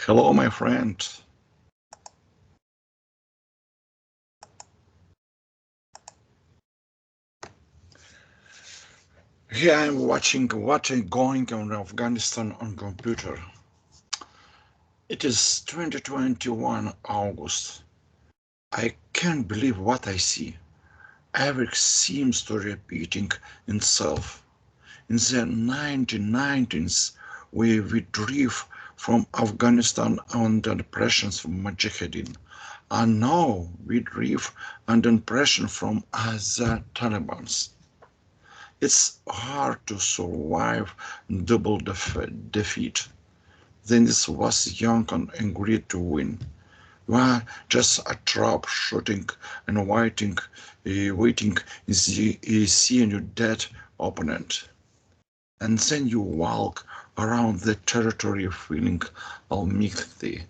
Hello, my friend. Here I'm watching what is going on in Afghanistan on computer. It is 2021 August. I can't believe what I see. Everything seems to repeating itself. In the 1990s, we withdrew from Afghanistan under pressure from Mujahideen, and now we withdrew under pressure from the Taliban. It's hard to survive double defeat. Dennis was young and angry to win. You are just a trap shooting and waiting seeing your dead opponent. And then you walk around the territory feeling almighty.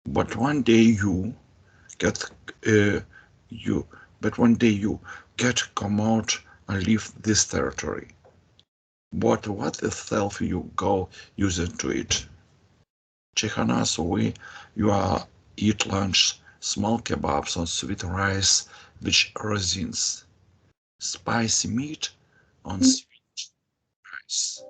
But one day you get you come out and leave this territory. But what the self you go using to it? Chehanas way you are eat lunch, small kebabs on sweet rice with raisins, spicy meat on sweet rice.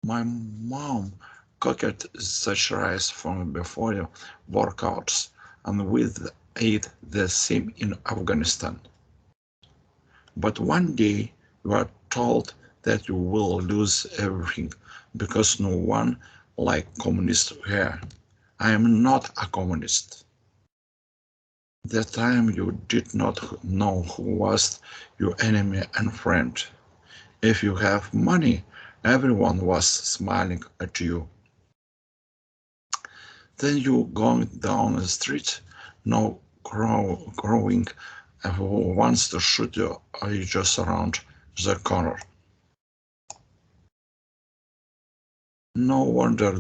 My mom cooked such rice for me before workouts, and we ate the same in Afghanistan. But one day you are told that you will lose everything because no one like communists here. I am not a communist. That time you did not know who was your enemy and friend. If you have money, everyone was smiling at you. Then you going down the street, no growing who wants to shoot you just around the corner. No wonder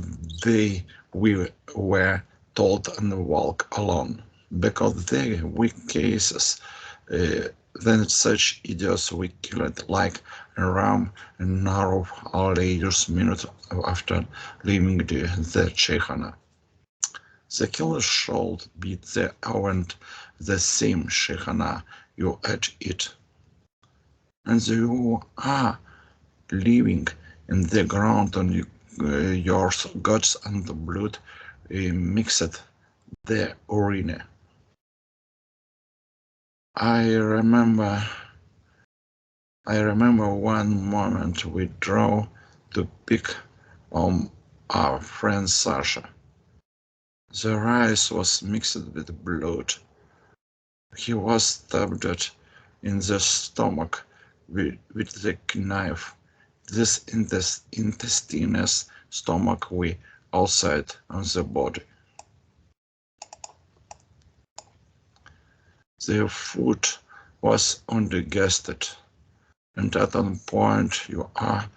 we were told to walk alone, because they weak cases. Then such idiots we killed like a ram and narrow alley just minutes after leaving the Chechana. The killer should be the owned the same Chechana you at it. And you are living in the ground on your guts and the blood mixed the urine. I remember one moment we drove to pick on our friend Sasha. The rice was mixed with blood. He was stabbed in the stomach with the knife. This intestinous stomach we outside on the body. The food was undigested, and at one point you are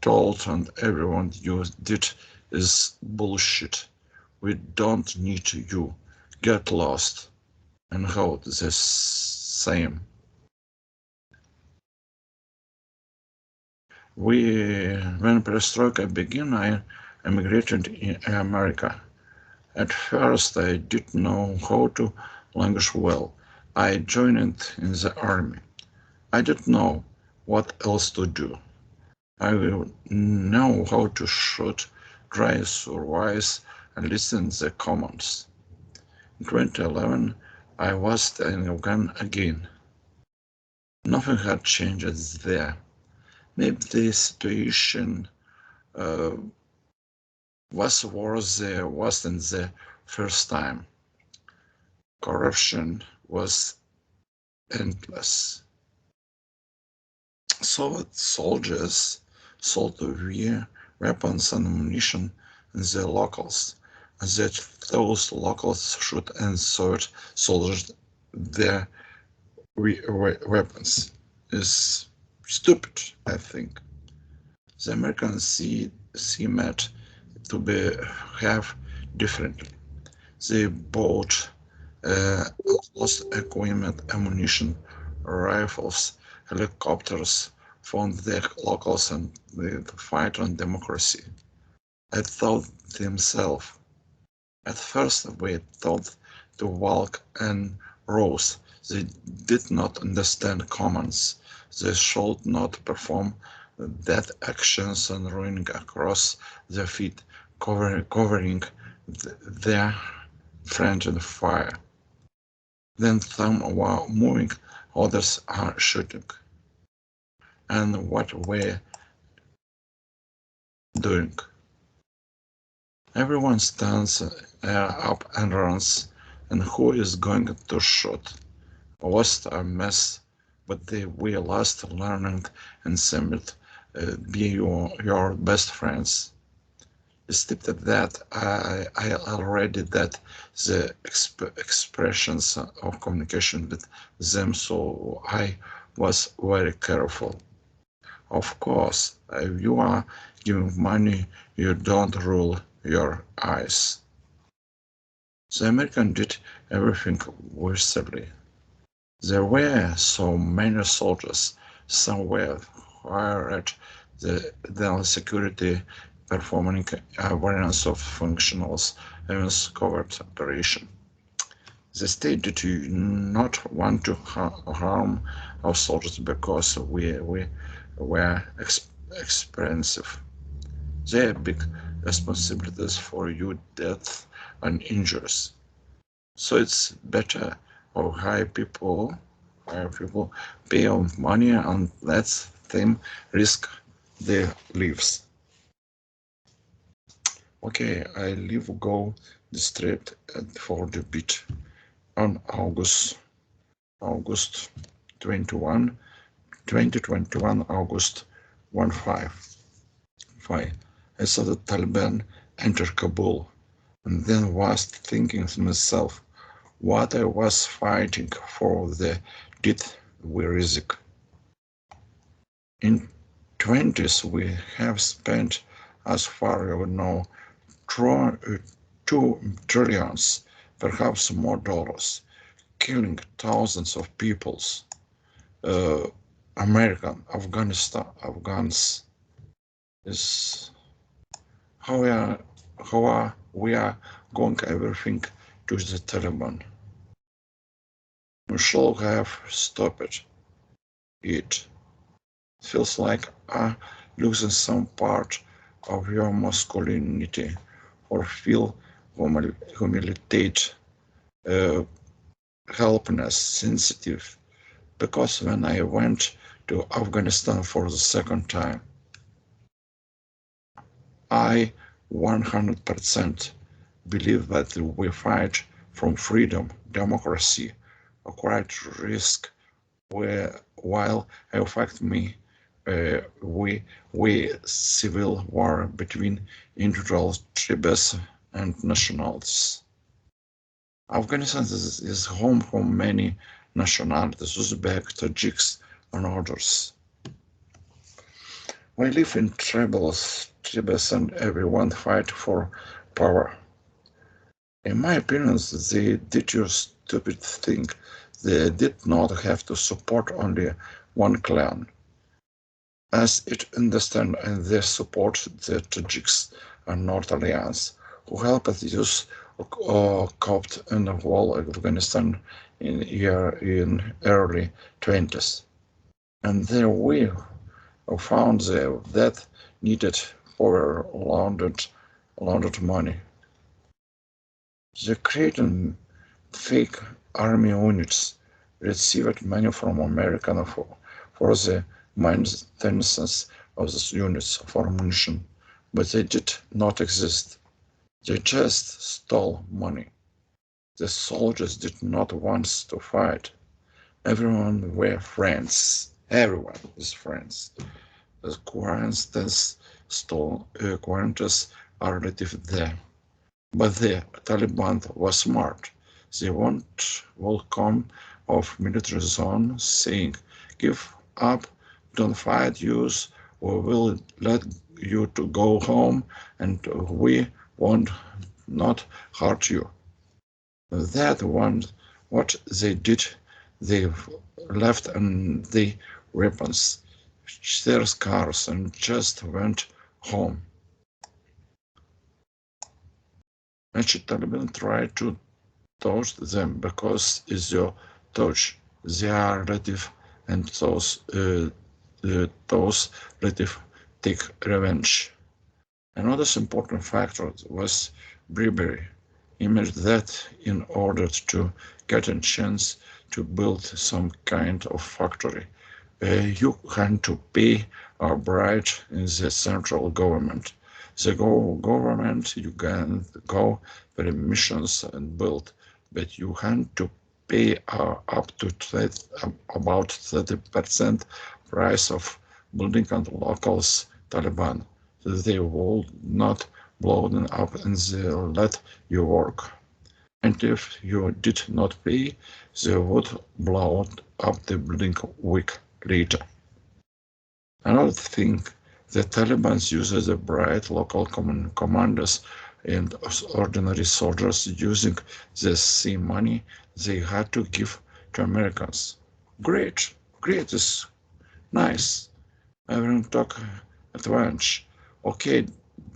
told and everyone you did is bullshit. We don't need you. Get lost. And how the same. When perestroika began, I emigrated in America. At first, I didn't know how to language well. I joined in the army. I didn't know what else to do. I know how to shoot, drive, survive, and listen to the commands. In 2011, I was in Afghan again. Nothing had changed there. Maybe the situation was worse than the first time. Corruption was endless. Soviet soldiers sold weapons and ammunition in the locals, and that those locals shoot and Soviet soldiers their weapons is stupid, I think. The Americans see it to behave differently. They bought lost equipment, ammunition, rifles, helicopters from the locals and the fight on democracy. I thought themselves. At first we thought to walk and rose. They did not understand commands. They should not perform that actions and running across their feet, covering their friend in fire. Then some were moving, others are shooting. And what we're doing? Everyone stands up and runs, and who is going to shoot? Lost a mess, but we lost learning and submit be your best friends. Except that I already that the expressions of communication with them, so I was very careful. Of course, if you are giving money, you don't roll your eyes. The American did everything wisely. There were so many soldiers, some were hired than security performing awareness of functionals events covered operation. The state did not want to harm our soldiers because we were expensive. They have big responsibilities for your death and injuries. So it's better or hire people pay money and let them risk their lives. Okay, I leave go the street for the beach on August 21, 2021, August 155. I saw the Taliban enter Kabul and then was thinking to myself what I was fighting for did we risk. In 20s we have spent, as far as we know, 2 trillions, perhaps more dollars, killing thousands of peoples. American, Afghans is how we are going everything to the Taliban. We should have stopped it. Feels like losing some part of your masculinity or feel humiliated, helpless, sensitive. Because when I went to Afghanistan for the second time, I 100% believe that we fight from freedom, democracy, a quiet risk, while in fact we civil war between individual tribes and nationalities. Afghanistan is home for many nationalities, Uzbek, Tajiks, and others. We live in tribes and everyone fight for power. In my opinion, they did your stupid thing. They did not have to support only one clan. As it understand and they support the Tajiks and North Alliance, who helped us cope in the whole Afghanistan in early 20s. And there we found that needed for laundered money. They created fake army units, received money from America for the maintenance of these units for ammunition, but they did not exist. They just stole money. The soldiers did not want to fight. Everyone were friends. Everyone is friends. The acquaintances are relative there. But the Taliban was smart. They won't welcome of military zone, saying, "Give up, don't fight, use, we will let you to go home, and we won't not hurt you." That one, what they did, they left and the weapons, their cars, and just went home. Значит, Taliban try to touch them because is your touch. They are relative, and those relative take revenge. Another important factor was bribery. Imagine that in order to get a chance to build some kind of factory, you had to pay a bribe in the central government. The government, you can go permissions and build, but you had to pay up to about 30% price of building and locals Taliban. They will not blow them up and they let you work. And if you did not pay, they would blow up the building a week later. Another thing, the Taliban uses the bright local commanders and ordinary soldiers using the same money they had to give to Americans. Great, great is nice. Everyone talk advantage. Okay,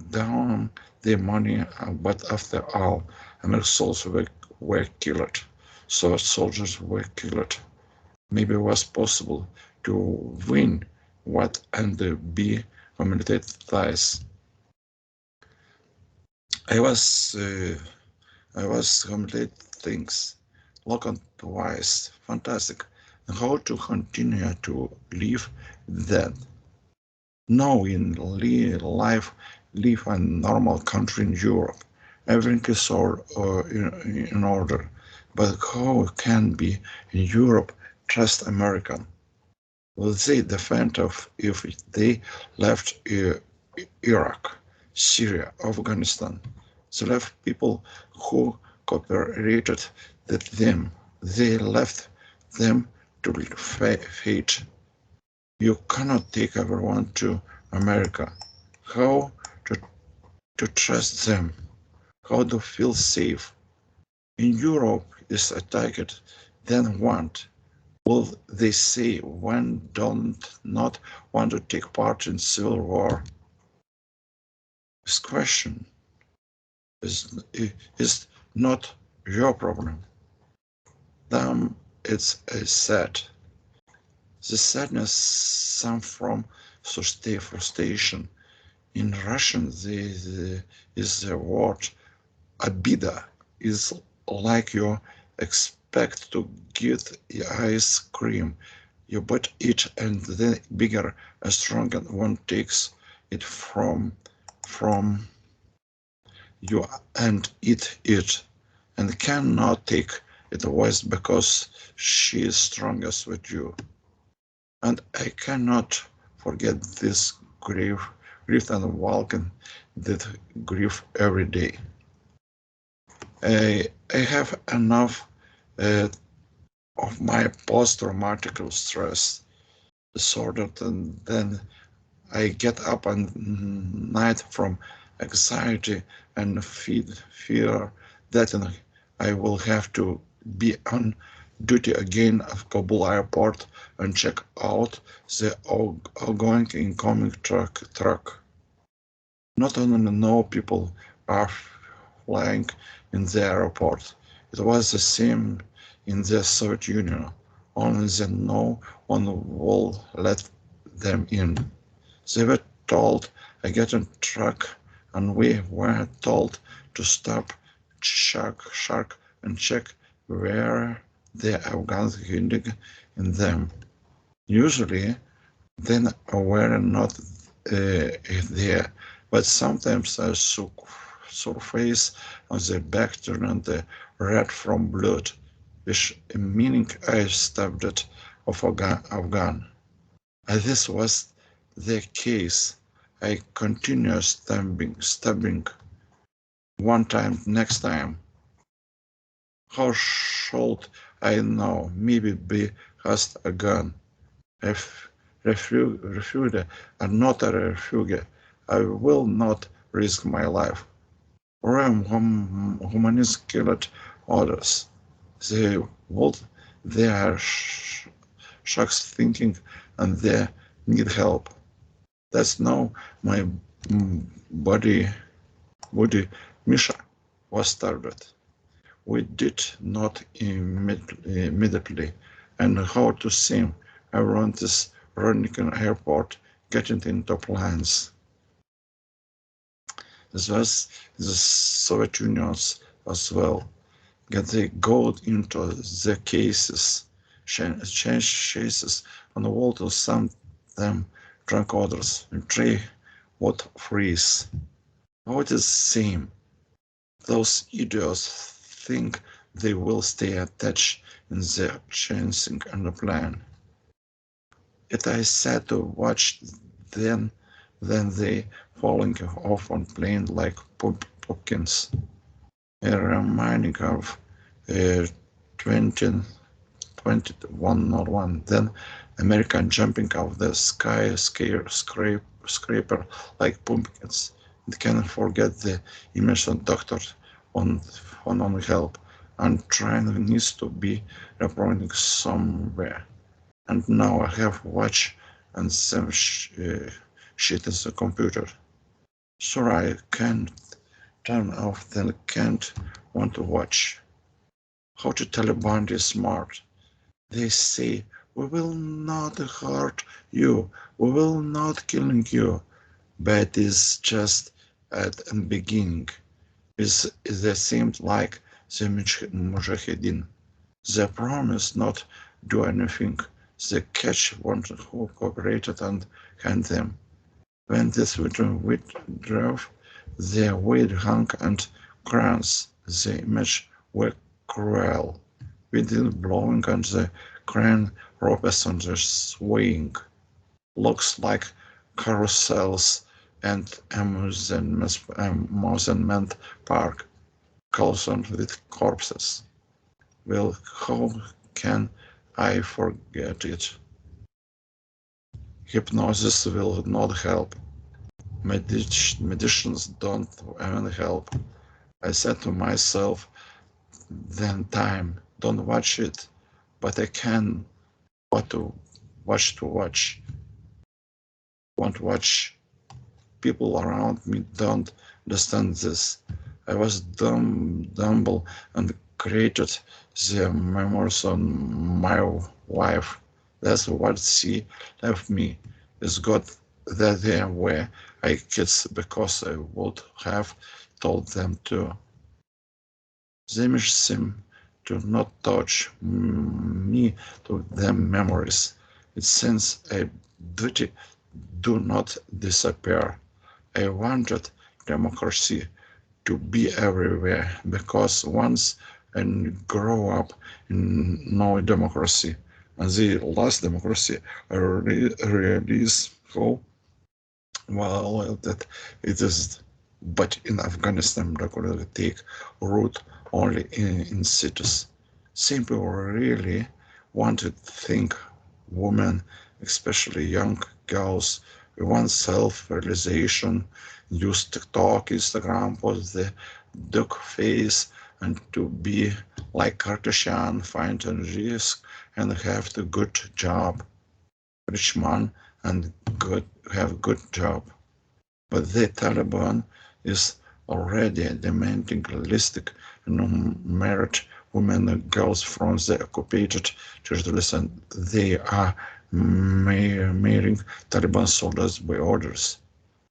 down the money, but after all, American soldiers were killed. So soldiers were killed. Maybe it was possible to win what and be humiliated twice. I was humiliated things. Look on twice. Fantastic. And how to continue to live that? No, in life, live a normal country in Europe. Everything is in order. But how can be in Europe trust American? Will they defend if they left Iraq, Syria, Afghanistan? They left people who cooperated with them. They left them to fate. You cannot take everyone to America. How to trust them? How to feel safe? In Europe is attacked, then what? Will they say one don't not want to take part in civil war? This question is not your problem. Them it's sad. The sadness comes from frustration. In Russian, is the word "обида" is like you expect to get ice cream. You bite it and then bigger and stronger one takes it from you and eat it and cannot take it away because she is strongest with you. And I cannot forget this grief and walking that grief every day. I have enough of my post-traumatic stress disorder, and then I get up at night from anxiety and fear that I will have to be on duty again at Kabul airport and check out the outgoing incoming truck. Not only no people are flying in the airport. It was the same in the Soviet Union, only then no one will let them in. They were told I get on truck, and we were told to stop, shark, and check where the Afghans hiding in them. Usually, then were not there, but sometimes I surface on the back turned red from blood, which meaning I stabbed it of Afghan. As this was the case, I continued stabbing one time, next time. How should I know? Maybe be has a gun. If refugee are not a refugee, I will not risk my life. Or humanists killed others. They are sharks thinking and they need help. That's now my body, Misha. was started. We did not immediately, and how to seem everyone is running an airport, getting into planes. This was the Soviet Union as well. They go into the cases, change cases on the wall to some them drunk orders and three what freeze. How it is same. Those idiots think they will stay attached in their chancing on the plan. It I sad to watch then they falling off on plane like pumpkins. A reminding of 2021 then American jumping off the skyscraper like pumpkins. And cannot forget the image of doctor on help and trying needs to be reporting somewhere. And now I have watch and some shit in the computer. Sorry, I can't turn off, then can't want to watch. How the Taliban is smart. They say, we will not hurt you, we will not kill you. But it's just at the beginning. They seemed like the Mujahideen. They promise not do anything. They catch one who cooperated and hand them. When this withdrew, their weight hung and crowns. The image were cruel. Wind blowing and the crane ropes on the swaying. Looks like carousels and amusement park, colored with corpses. Well, how can I forget it? Hypnosis will not help. Medicines don't even help. I said to myself, then time, don't watch it, but I can. What to watch? Won't watch. People around me don't understand this. I was dumb and created the memories on my wife. That's what she left me. It's good that they were kids because I would have told them to. The image seem to not touch me to them memories. It seems a duty do not disappear. I wanted democracy to be everywhere because once I grow up in no democracy, and the last democracy I realize how well that it is. But in Afghanistan, democracy take root only in cities. Some people really want to think women, especially young girls, want self-realization, use TikTok, Instagram, post the duck face, and to be like Kardashian, find a risk, and have the good job, rich man, and have good job. But the Taliban is already demanding realistic married women and girls from the occupied territories, and they are marrying Taliban soldiers by orders.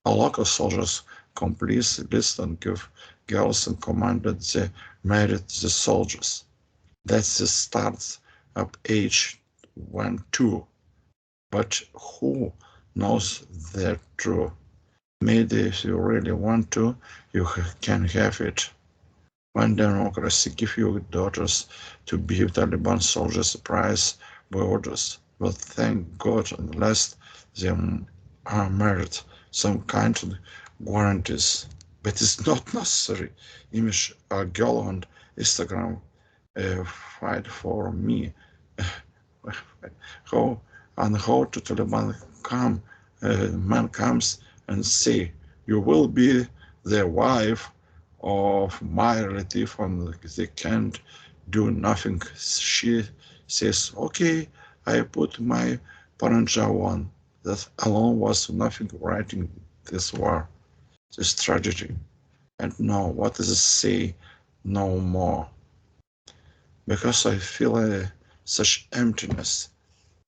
A local soldiers complete list and give girls and commanded they married the soldiers. That starts up age 1-2. But who knows the truth? Maybe if you really want to, you can have it. When democracy gives you daughters to be Taliban soldiers prize by orders, but thank God unless they are married, some kind of guarantees. But it's not necessary. Image a girl on Instagram fight for me. how to Taliban man comes and say, you will be the wife of my relative and they can't do nothing. She says, okay, I put my paranja on. That alone was nothing writing this war, this tragedy. And now what does it say no more, because I feel such emptiness,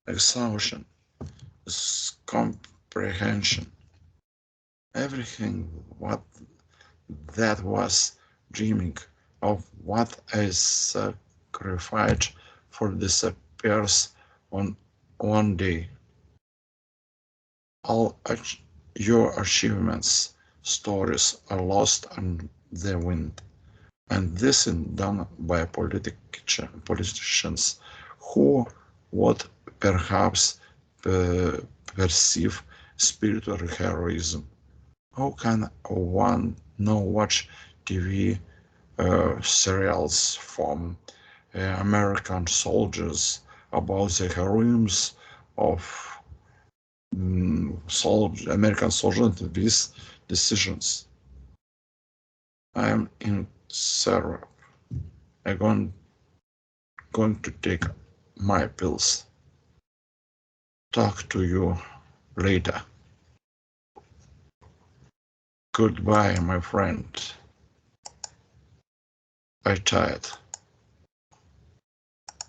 exhaustion, comprehension. Everything what that was dreaming of, what I sacrificed for disappears on one day. All your achievements, stories are lost on the wind. And this is done by politicians who would perhaps perceive spiritual heroism. How can one not watch TV serials from American soldiers about the heroism of American soldiers in these decisions? I am in Syrup. I'm going to take my pills. Talk to you later. Goodbye, my friend. I'm tired.